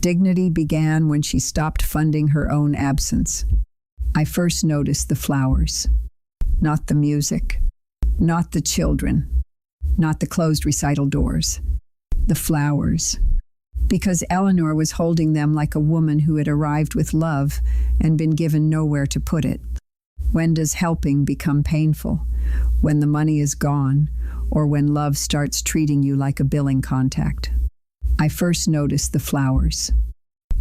Dignity began when she stopped funding her own absence. I first noticed the flowers, not the music, not the children, not the closed recital doors. The flowers. Because Eleanor was holding them like a woman who had arrived with love and been given nowhere to put it. When does helping become painful? When the money is gone, or when love starts treating you like a billing contact? I first noticed the flowers,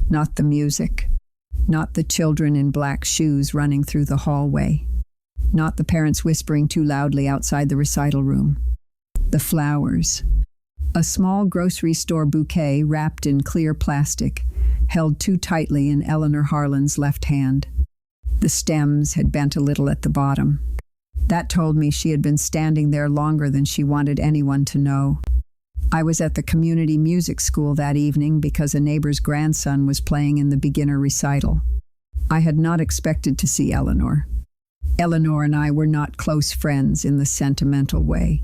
not the music, not the children in black shoes running through the hallway, not the parents whispering too loudly outside the recital room. The flowers. A small grocery store bouquet wrapped in clear plastic, held too tightly in Eleanor Harlan's left hand. The stems had bent a little at the bottom. That told me she had been standing there longer than she wanted anyone to know. I was at the community music school that evening because a neighbor's grandson was playing in the beginner recital. I had not expected to see Eleanor. Eleanor and I were not close friends in the sentimental way.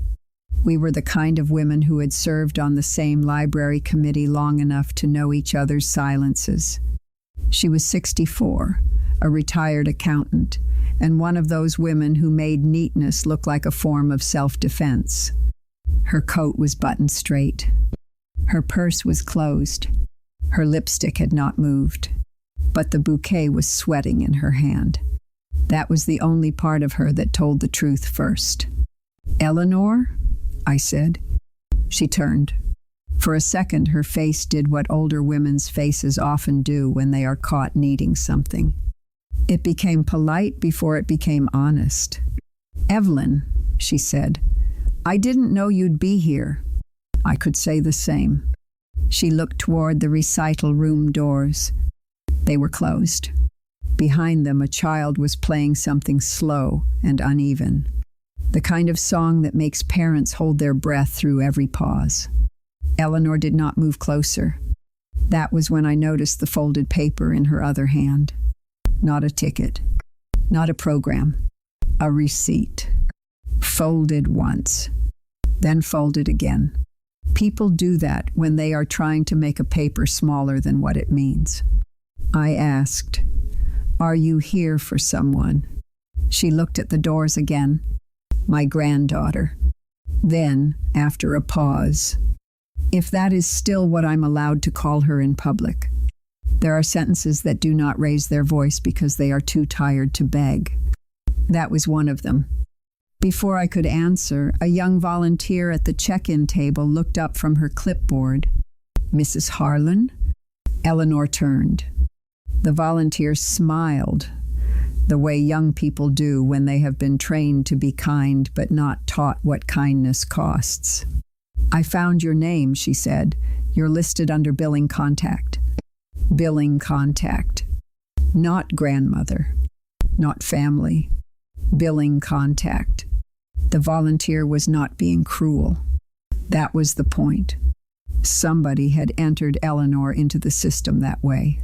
We were the kind of women who had served on the same library committee long enough to know each other's silences. She was 64, a retired accountant, and one of those women who made neatness look like a form of self-defense. Her coat was buttoned straight. Her purse was closed. Her lipstick had not moved, but the bouquet was sweating in her hand. That was the only part of her that told the truth first. "Eleanor?" I said. She turned. For a second, her face did what older women's faces often do when they are caught needing something. It became polite before it became honest. "Evelyn," she said, "I didn't know you'd be here." I could say the same. She looked toward the recital room doors. They were closed. Behind them, a child was playing something slow and uneven. The kind of song that makes parents hold their breath through every pause. Eleanor did not move closer. That was when I noticed the folded paper in her other hand. Not a ticket. Not a program. A receipt. Folded once. Then folded again. People do that when they are trying to make a paper smaller than what it means. I asked, "Are you here for someone?" She looked at the doors again. "My granddaughter." Then, after a pause, "If that is still what I'm allowed to call her in public." There are sentences that do not raise their voice because they are too tired to beg. That was one of them. Before I could answer, a young volunteer at the check-in table looked up from her clipboard. "Mrs. Harlan?" Eleanor turned. The volunteer smiled, the way young people do when they have been trained to be kind but not taught what kindness costs. "I found your name," she said. "You're listed under billing contact." Billing contact. Not grandmother. Not family. Billing contact. The volunteer was not being cruel. That was the point. Somebody had entered Eleanor into the system that way.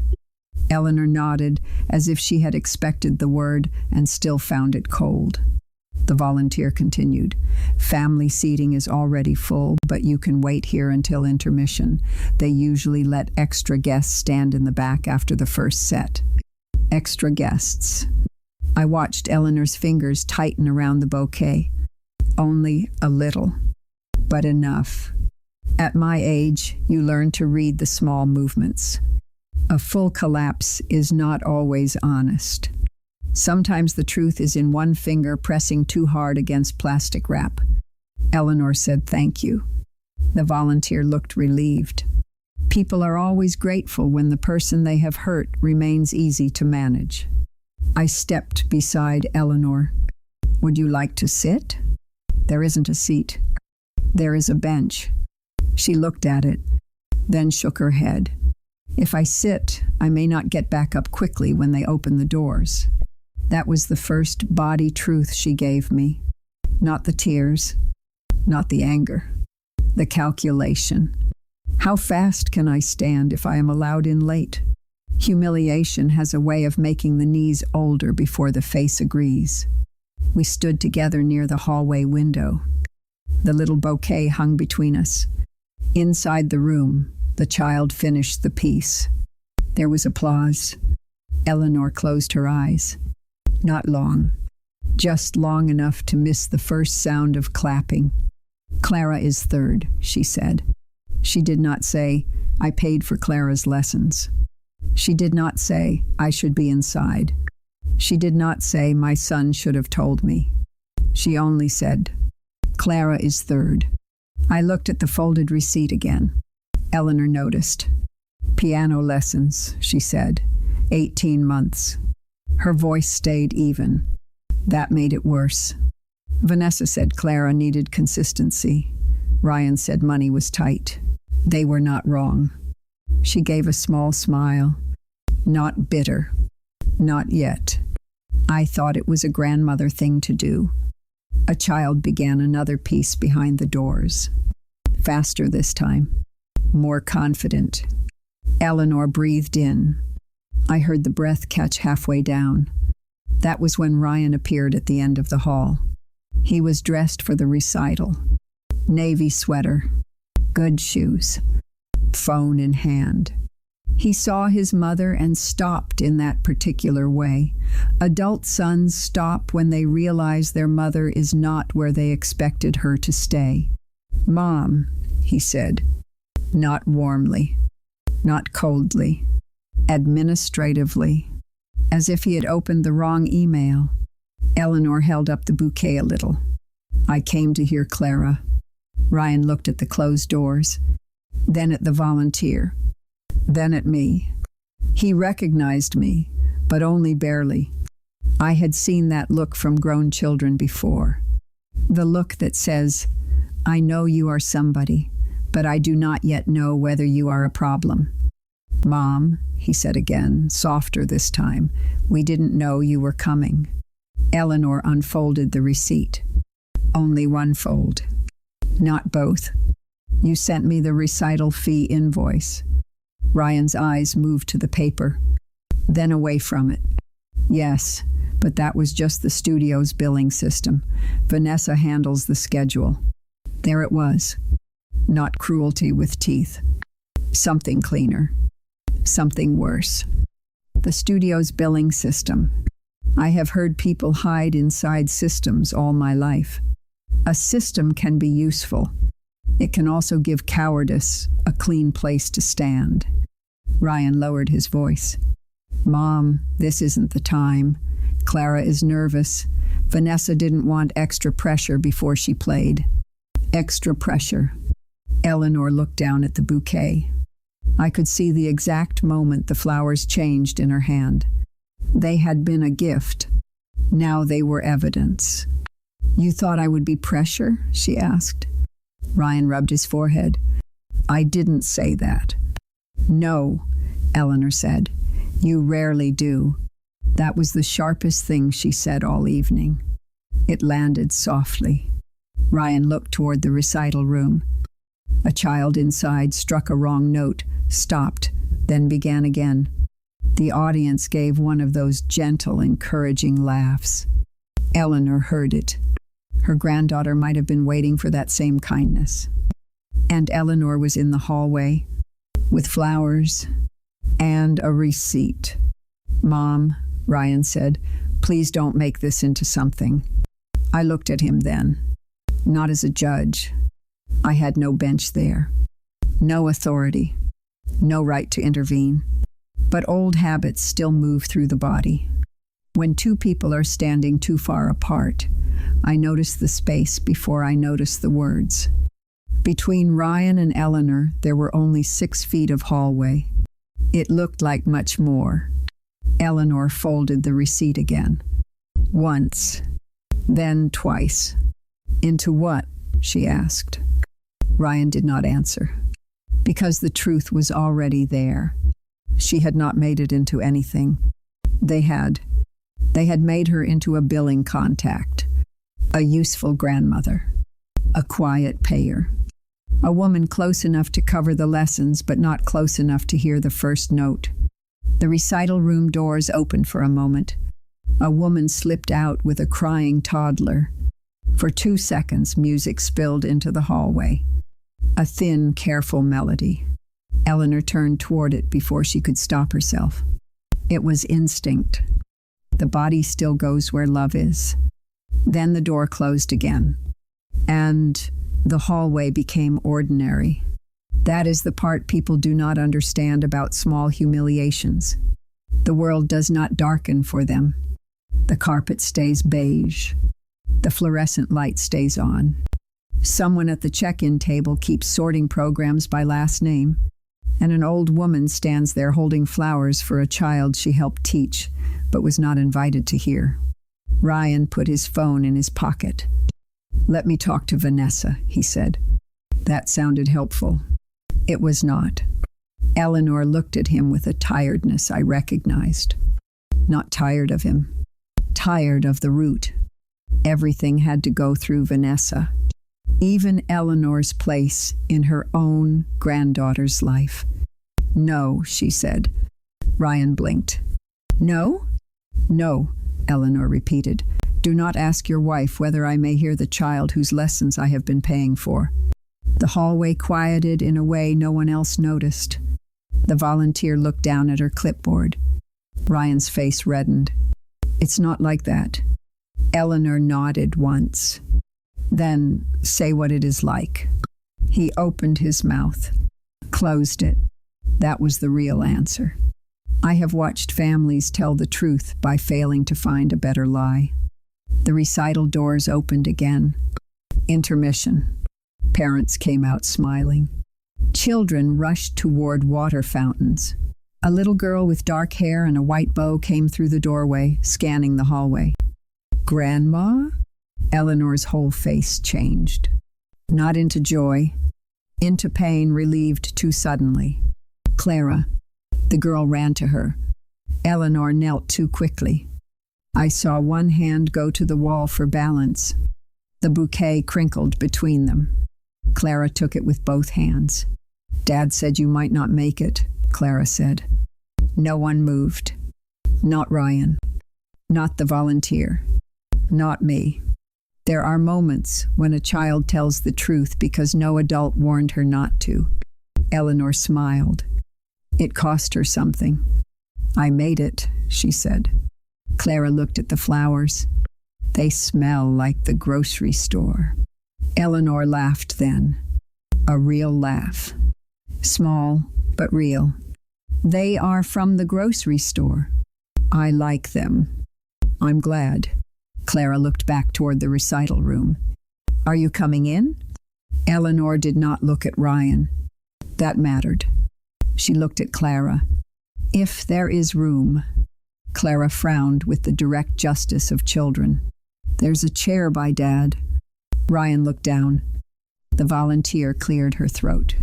Eleanor nodded as if she had expected the word and still found it cold. The volunteer continued. "Family seating is already full, but you can wait here until intermission. They usually let extra guests stand in the back after the first set." Extra guests. I watched Eleanor's fingers tighten around the bouquet. Only a little, but enough. At my age, you learn to read the small movements. A full collapse is not always honest. Sometimes the truth is in one finger pressing too hard against plastic wrap. Eleanor said thank you. The volunteer looked relieved. People are always grateful when the person they have hurt remains easy to manage. I stepped beside Eleanor. "Would you like to sit?" "There isn't a seat. There is a bench." She looked at it, then shook her head. "If I sit, I may not get back up quickly when they open the doors." That was the first body truth she gave me. Not the tears, not the anger, the calculation. How fast can I stand if I am allowed in late? Humiliation has a way of making the knees older before the face agrees. We stood together near the hallway window. The little bouquet hung between us. Inside the room, the child finished the piece. There was applause. Eleanor closed her eyes. Not long, just long enough to miss the first sound of clapping. Clara is third, she said. She did not say, I paid for Clara's lessons. She did not say, I should be inside. She did not say, my son should have told me. She only said, Clara is third. I looked at the folded receipt again. Eleanor noticed. Piano lessons, she said. 18 months. Her voice stayed even. That made it worse. Vanessa said Clara needed consistency. Ryan said money was tight. They were not wrong. She gave a small smile. Not bitter. Not yet. I thought it was a grandmother thing to do. A child began another piece behind the doors. Faster this time. More confident. Eleanor breathed in. I heard the breath catch halfway down. That was when Ryan appeared at the end of the hall. He was dressed for the recital. Navy sweater. Good shoes. Phone in hand. He saw his mother and stopped in that particular way. Adult sons stop when they realize their mother is not where they expected her to stay. Mom, he said. Not warmly. Not coldly. Administratively. As if he had opened the wrong email. Eleanor held up the bouquet a little. I came to hear Clara. Ryan looked at the closed doors, then at the volunteer, then at me. He recognized me, but only barely. I had seen that look from grown children before. The look that says, I know you are somebody, but I do not yet know whether you are a problem. Mom, he said again, softer this time, we didn't know you were coming. Eleanor unfolded the receipt. Only one fold. Not both. You sent me the recital fee invoice. Ryan's eyes moved to the paper, then away from it. Yes, but that was just the studio's billing system. Vanessa handles the schedule. There it was. Not cruelty with teeth. Something cleaner. Something worse. The studio's billing system. I have heard people hide inside systems all my life. A system can be useful. It can also give cowardice a clean place to stand. Ryan lowered his voice. Mom, this isn't the time. Clara is nervous. Vanessa didn't want extra pressure before she played. Extra pressure. Eleanor looked down at the bouquet. I could see the exact moment the flowers changed in her hand. They had been a gift. Now they were evidence. You thought I would be pressure? She asked. Ryan rubbed his forehead. I didn't say that. No, Eleanor said. You rarely do. That was the sharpest thing she said all evening. It landed softly. Ryan looked toward the recital room. A child inside struck a wrong note, stopped, then began again. The audience gave one of those gentle, encouraging laughs. Eleanor heard it. Her granddaughter might have been waiting for that same kindness. And Eleanor was in the hallway, with flowers and a receipt. Mom, Ryan said, please don't make this into something. I looked at him then, not as a judge. I had no bench there, no authority, no right to intervene. But old habits still move through the body. When two people are standing too far apart, I notice the space before I notice the words. Between Ryan and Eleanor, there were only 6 feet of hallway. It looked like much more. Eleanor folded the receipt again. Once, then twice. Into what? She asked. Ryan did not answer. Because the truth was already there. She had not made it into anything. They had made her into a billing contact, a useful grandmother, a quiet payer, a woman close enough to cover the lessons but not close enough to hear the first note. The recital room doors opened for a moment. A woman slipped out with a crying toddler. For 2 seconds, music spilled into the hallway. A thin, careful melody. Eleanor turned toward it before she could stop herself. It was instinct. The body still goes where love is. Then the door closed again, and the hallway became ordinary. That is the part people do not understand about small humiliations. The world does not darken for them. The carpet stays beige. The fluorescent light stays on. Someone at the check-in table keeps sorting programs by last name, and an old woman stands there holding flowers for a child she helped teach, but was not invited to hear. Ryan put his phone in his pocket. "Let me talk to Vanessa," he said. That sounded helpful. It was not. Eleanor looked at him with a tiredness I recognized. Not tired of him. Tired of the root. Everything had to go through Vanessa. Even Eleanor's place in her own granddaughter's life. "No," she said. Ryan blinked. "No?" "No," Eleanor repeated. "Do not ask your wife whether I may hear the child whose lessons I have been paying for." The hallway quieted in a way no one else noticed. The volunteer looked down at her clipboard. Ryan's face reddened. "It's not like that." Eleanor nodded once. "Then say what it is like." He opened his mouth, closed it. That was the real answer. I have watched families tell the truth by failing to find a better lie. The recital doors opened again. Intermission. Parents came out smiling. Children rushed toward water fountains. A little girl with dark hair and a white bow came through the doorway, scanning the hallway. "Grandma?" Eleanor's whole face changed. Not into joy, into pain relieved too suddenly. "Clara." The girl ran to her. Eleanor knelt too quickly. I saw one hand go to the wall for balance. The bouquet crinkled between them. Clara took it with both hands. "Dad said you might not make it," Clara said. No one moved. Not Ryan. Not the volunteer. Not me. There are moments when a child tells the truth because no adult warned her not to. Eleanor smiled. It cost her something. "I made it," she said. Clara looked at the flowers. "They smell like the grocery store." Eleanor laughed then. A real laugh. Small, but real. "They are from the grocery store. I like them." "I'm glad." Clara looked back toward the recital room. "Are you coming in?" Eleanor did not look at Ryan. That mattered. She looked at Clara. "If there is room." Clara frowned with the direct justice of children. "There's a chair by Dad." Ryan looked down. The volunteer cleared her throat.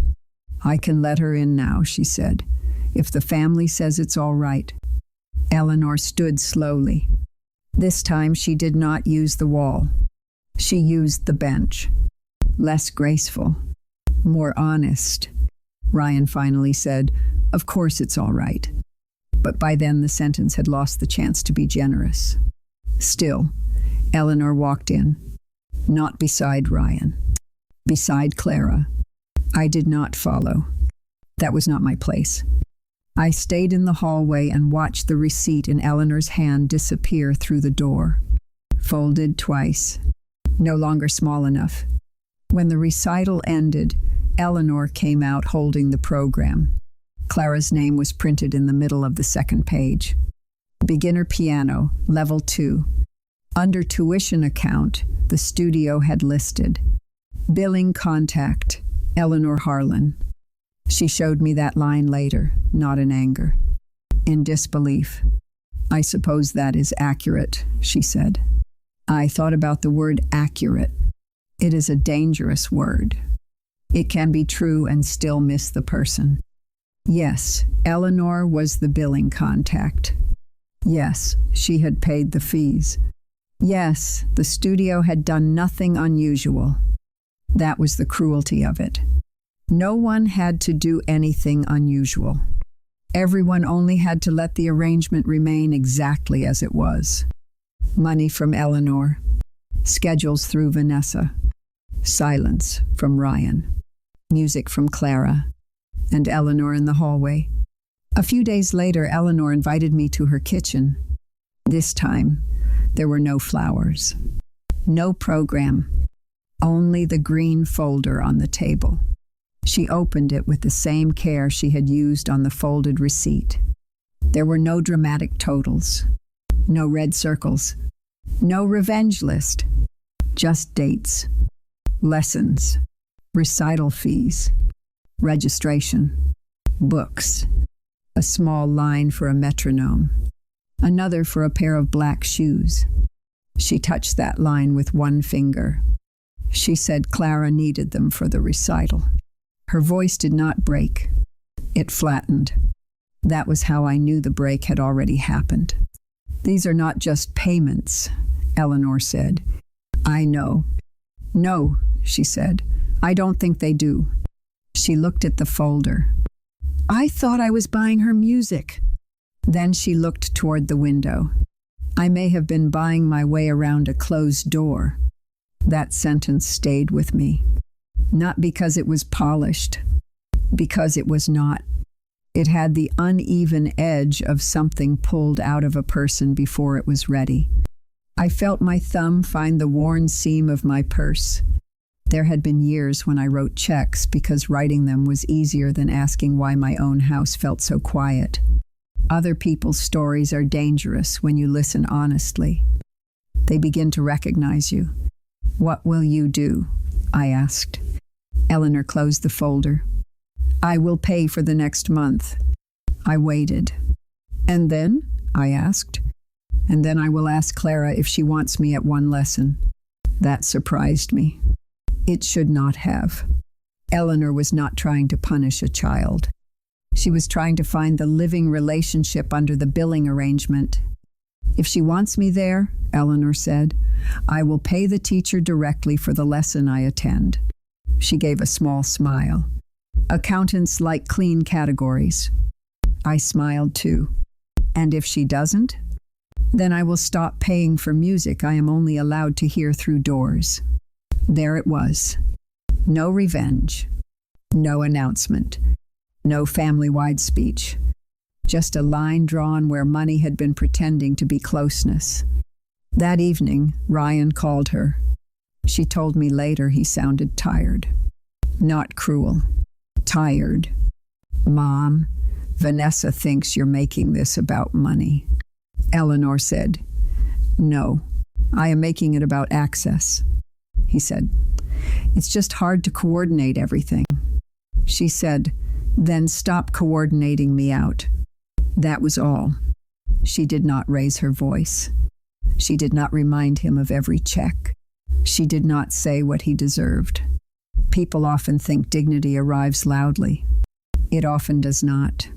"I can let her in now," she said, "if the family says it's all right." Eleanor stood slowly. This time she did not use the wall. She used the bench. Less graceful. More honest. Ryan finally said, "Of course it's all right." But by then the sentence had lost the chance to be generous. Still, Eleanor walked in. Not beside Ryan. Beside Clara. I did not follow. That was not my place. I stayed in the hallway and watched the receipt in Eleanor's hand disappear through the door. Folded twice. No longer small enough. When the recital ended, Eleanor came out holding the program. Clara's name was printed in the middle of the second page. Beginner piano, level 2. Under tuition account, the studio had listed. Billing contact, Eleanor Harlan. She showed me that line later, not in anger. In disbelief. "I suppose that is accurate," she said. I thought about the word accurate. It is a dangerous word. It can be true and still miss the person. Yes, Eleanor was the billing contact. Yes, she had paid the fees. Yes, the studio had done nothing unusual. That was the cruelty of it. No one had to do anything unusual. Everyone only had to let the arrangement remain exactly as it was. Money from Eleanor. Schedules through Vanessa. Silence from Ryan. Music from Clara. and Eleanor in the hallway. A few days later, Eleanor invited me to her kitchen. This time, there were no flowers, no program, only the green folder on the table. She opened it with the same care she had used on the folded receipt. There were no dramatic totals, no red circles, no revenge list, just dates, lessons, recital fees, registration, books, a small line for a metronome, another for a pair of black shoes. She touched that line with one finger. She said Clara needed them for the recital. Her voice did not break. It flattened. That was how I knew the break had already happened. "These are not just payments," Eleanor said. "I know." "No," she said. "I don't think they do." She looked at the folder. "I thought I was buying her music." Then she looked toward the window. "I may have been buying my way around a closed door." That sentence stayed with me. Not because it was polished, because it was not. It had the uneven edge of something pulled out of a person before it was ready. I felt my thumb find the worn seam of my purse. There had been years when I wrote checks because writing them was easier than asking why my own house felt so quiet. Other people's stories are dangerous when you listen honestly. They begin to recognize you. "What will you do?" I asked. Eleanor closed the folder. "I will pay for the next month." I waited. "And then?" I asked. "And then I will ask Clara if she wants me at one lesson." That surprised me. It should not have. Eleanor was not trying to punish a child. She was trying to find the living relationship under the billing arrangement. "If she wants me there," Eleanor said, "I will pay the teacher directly for the lesson I attend." She gave a small smile. "Accountants like clean categories." I smiled too. "And if she doesn't? Then I will stop paying for music I am only allowed to hear through doors." There it was. No revenge. No announcement. No family-wide speech. Just a line drawn where money had been pretending to be closeness. That evening, Ryan called her. She told me later he sounded tired. Not cruel. Tired. "Mom, Vanessa thinks you're making this about money." Eleanor said, "No, I am making it about access." He said, "It's just hard to coordinate everything." She said, "Then stop coordinating me out." That was all. She did not raise her voice. She did not remind him of every check. She did not say what he deserved. People often think dignity arrives loudly. It often does not.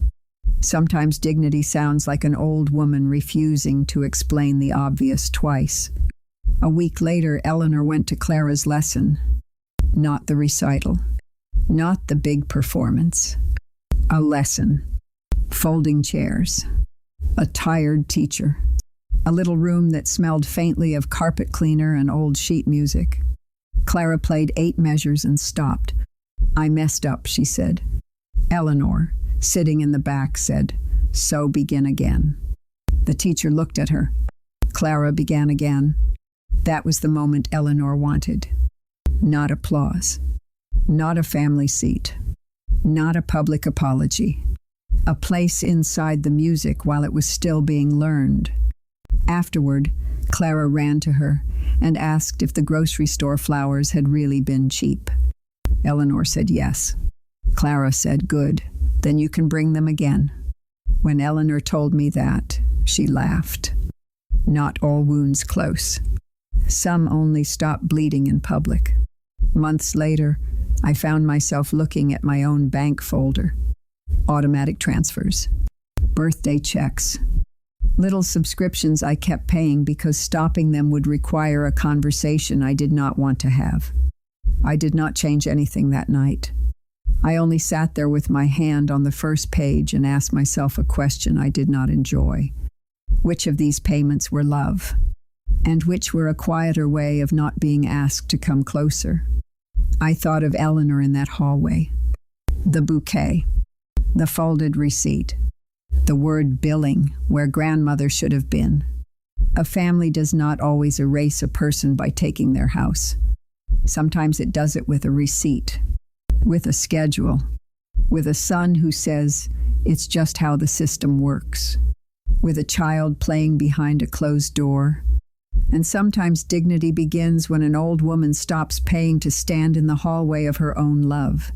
Sometimes dignity sounds like an old woman refusing to explain the obvious twice. A week later, Eleanor went to Clara's lesson. Not the recital. Not the big performance. A lesson. Folding chairs. A tired teacher. A little room that smelled faintly of carpet cleaner and old sheet music. Clara played 8 measures and stopped. "I messed up," she said. Eleanor, sitting in the back, said, "So begin again." The teacher looked at her. Clara began again. That was the moment Eleanor wanted. Not applause. Not a family seat. Not a public apology. A place inside the music while it was still being learned. Afterward, Clara ran to her and asked if the grocery store flowers had really been cheap. Eleanor said yes. Clara said, "Good, then you can bring them again." When Eleanor told me that, she laughed. Not all wounds close. Some only stop bleeding in public. Months later, I found myself looking at my own bank folder. Automatic transfers. Birthday checks. Little subscriptions I kept paying because stopping them would require a conversation I did not want to have. I did not change anything that night. I only sat there with my hand on the first page and asked myself a question I did not enjoy. Which of these payments were love? And which were a quieter way of not being asked to come closer? I thought of Eleanor in that hallway. The bouquet. The folded receipt. The word billing, where grandmother should have been. A family does not always erase a person by taking their house. Sometimes it does it with a receipt, with a schedule, with a son who says, "It's just how the system works," with a child playing behind a closed door. And sometimes dignity begins when an old woman stops paying to stand in the hallway of her own love.